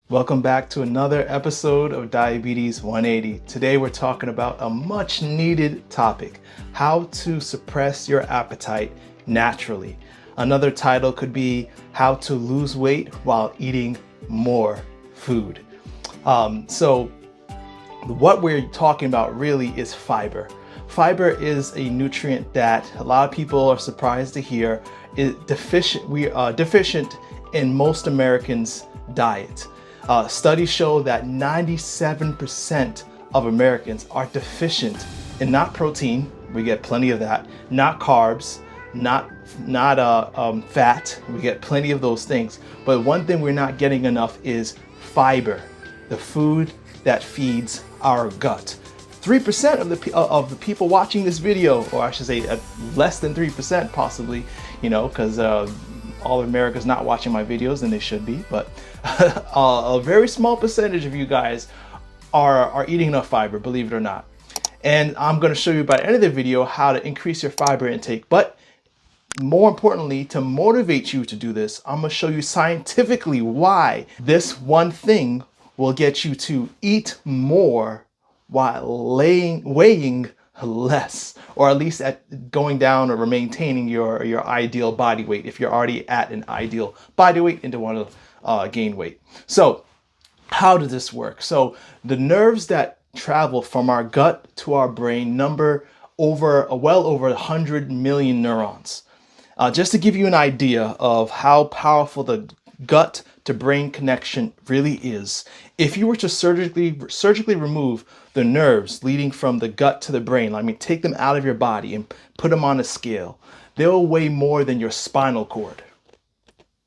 Welcome back to another episode of Diabetes 180. Today we're talking about a much needed topic, how to suppress your appetite naturally. Another title could be how to lose weight while eating more food. So what we're talking about really is fiber. Fiber is a nutrient that a lot of people are surprised to hear is deficient. We are deficient in most Americans' diet. Studies show that 97% of Americans are deficient in not protein, we get plenty of that, not carbs, not fat, we get plenty of those things. But one thing we're not getting enough is fiber, the food that feeds our gut. 3% of the people watching this video, or I should say less than 3% possibly, because all of America's not watching my videos, and they should be, but a very small percentage of you guys are eating enough fiber, believe it or not. And I'm going to show you by the end of the video how to increase your fiber intake. But more importantly, to motivate you to do this, I'm going to show you scientifically why this one thing will get you to eat more while weighing less, or at least at going down or maintaining your ideal body weight if you're already at an ideal body weight and don't want to gain weight. So how does this work? So the nerves that travel from our gut to our brain number well over 100 million neurons. Just to give you an idea of how powerful the gut to brain connection really is, if you were to surgically remove the nerves leading from the gut to the brain, take them out of your body and put them on a scale, they'll weigh more than your spinal cord.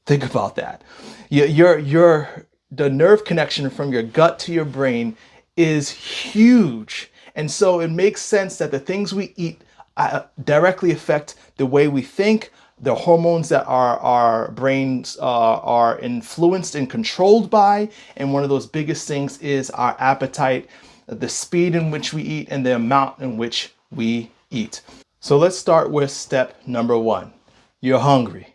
Think about that. The nerve connection from your gut to your brain is huge. And so it makes sense that the things we eat directly affect the way we think, the hormones that our brains are influenced and controlled by. And one of those biggest things is our appetite, the speed in which we eat, and the amount in which we eat. So let's start with step number one. You're hungry.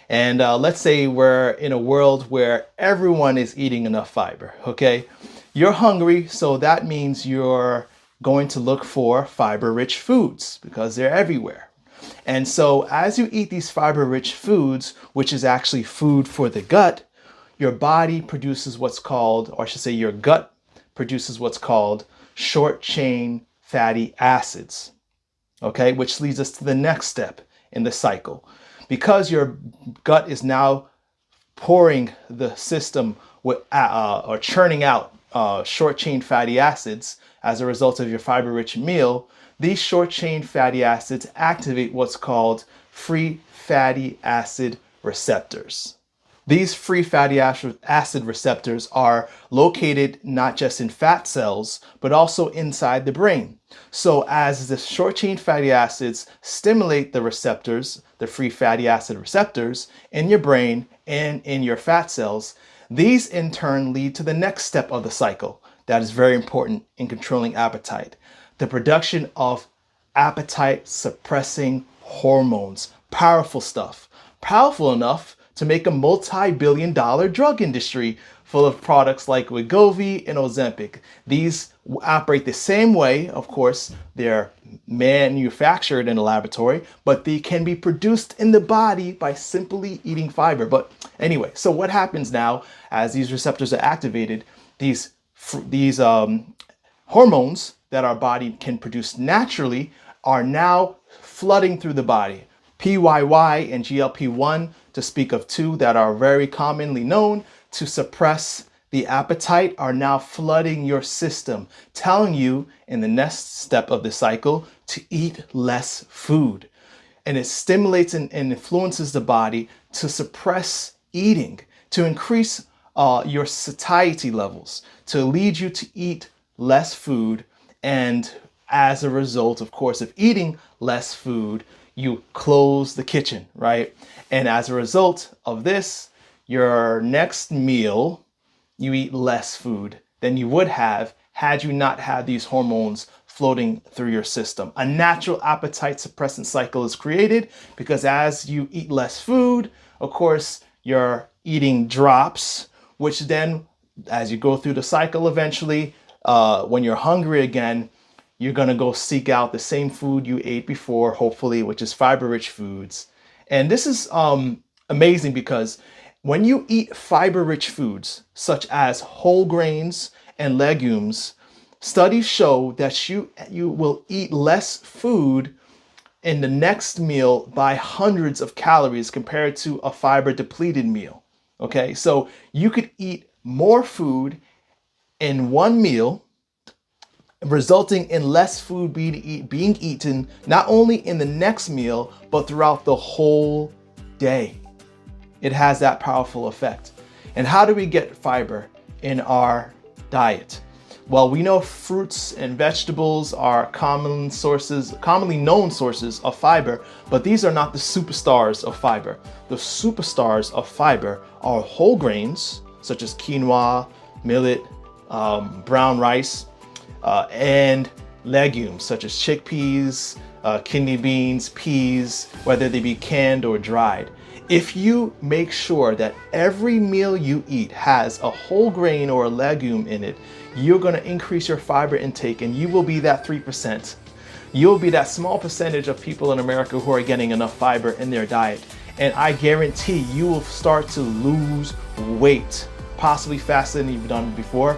And let's say we're in a world where everyone is eating enough fiber, okay? You're hungry, so that means you're going to look for fiber-rich foods because they're everywhere. And so as you eat these fiber-rich foods, which is actually food for the gut, your body produces what's called, or I should say your gut produces what's called short-chain fatty acids, okay? Which leads us to the next step in the cycle. Because your gut is now pouring the system with, or churning out short-chain fatty acids as a result of your fiber-rich meal, these short-chain fatty acids activate what's called free fatty acid receptors. These free fatty acid receptors are located not just in fat cells, but also inside the brain. So as the short-chain fatty acids stimulate the receptors, the free fatty acid receptors in your brain and in your fat cells, these in turn lead to the next step of the cycle that is very important in controlling appetite: the production of appetite suppressing hormones. Powerful stuff. Powerful enough to make a multi-billion-dollar drug industry full of products like Wegovy and Ozempic. These operate the same way. Of course, they're manufactured in a laboratory, but they can be produced in the body by simply eating fiber. But anyway, so what happens now as these receptors are activated? These hormones that our body can produce naturally are now flooding through the body. PYY and GLP-1, to speak of two that are very commonly known to suppress the appetite, are now flooding your system, telling you in the next step of the cycle to eat less food. And it stimulates and influences the body to suppress eating, to increase your satiety levels, to lead you to eat less food. And as a result, of course, of eating less food, you close the kitchen, right? And as a result of this, your next meal, you eat less food than you would have had you not had these hormones floating through your system. A natural appetite suppressant cycle is created because as you eat less food, of course, your eating drops, which then, as you go through the cycle eventually, when you're hungry again, you're going to go seek out the same food you ate before, hopefully, which is fiber-rich foods. And this is amazing because when you eat fiber-rich foods, such as whole grains and legumes, studies show that you will eat less food in the next meal by hundreds of calories compared to a fiber-depleted meal. Okay, so you could eat more food in one meal, resulting in less food being eaten not only in the next meal, but throughout the whole day. It has that powerful effect. And how do we get fiber in our diet? Well, we know fruits and vegetables are commonly known sources of fiber, but these are not the superstars of fiber. The superstars of fiber are whole grains, such as quinoa, millet, brown rice, and legumes, such as chickpeas, kidney beans, peas, whether they be canned or dried. If you make sure that every meal you eat has a whole grain or a legume in it, you're going to increase your fiber intake, and you will be that 3%. You'll be that small percentage of people in America who are getting enough fiber in their diet. And I guarantee you will start to lose weight, possibly faster than you've done before.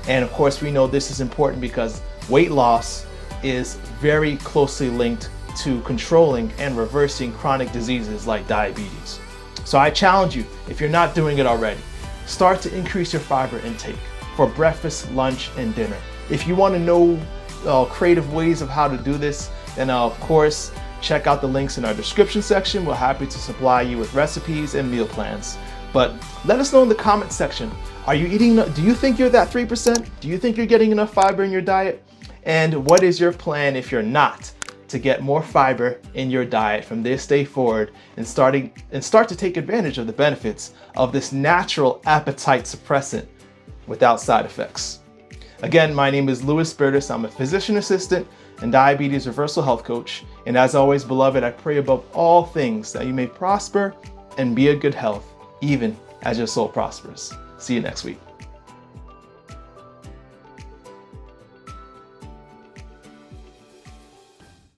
And of course, we know this is important because weight loss is very closely linked to controlling and reversing chronic diseases like diabetes. So I challenge you, if you're not doing it already, start to increase your fiber intake for breakfast, lunch, and dinner. If you want to know creative ways of how to do this, then of course, check out the links in our description section. We're happy to supply you with recipes and meal plans. But let us know in the comment section, are you eating, do you think you're that 3%? Do you think you're getting enough fiber in your diet? And what is your plan if you're not, to get more fiber in your diet from this day forward and start to take advantage of the benefits of this natural appetite suppressant without side effects? Again, my name is Lewis Bertus. I'm a physician assistant and diabetes reversal health coach. And as always, beloved, I pray above all things that you may prosper and be in good health, even as your soul prospers. See you next week.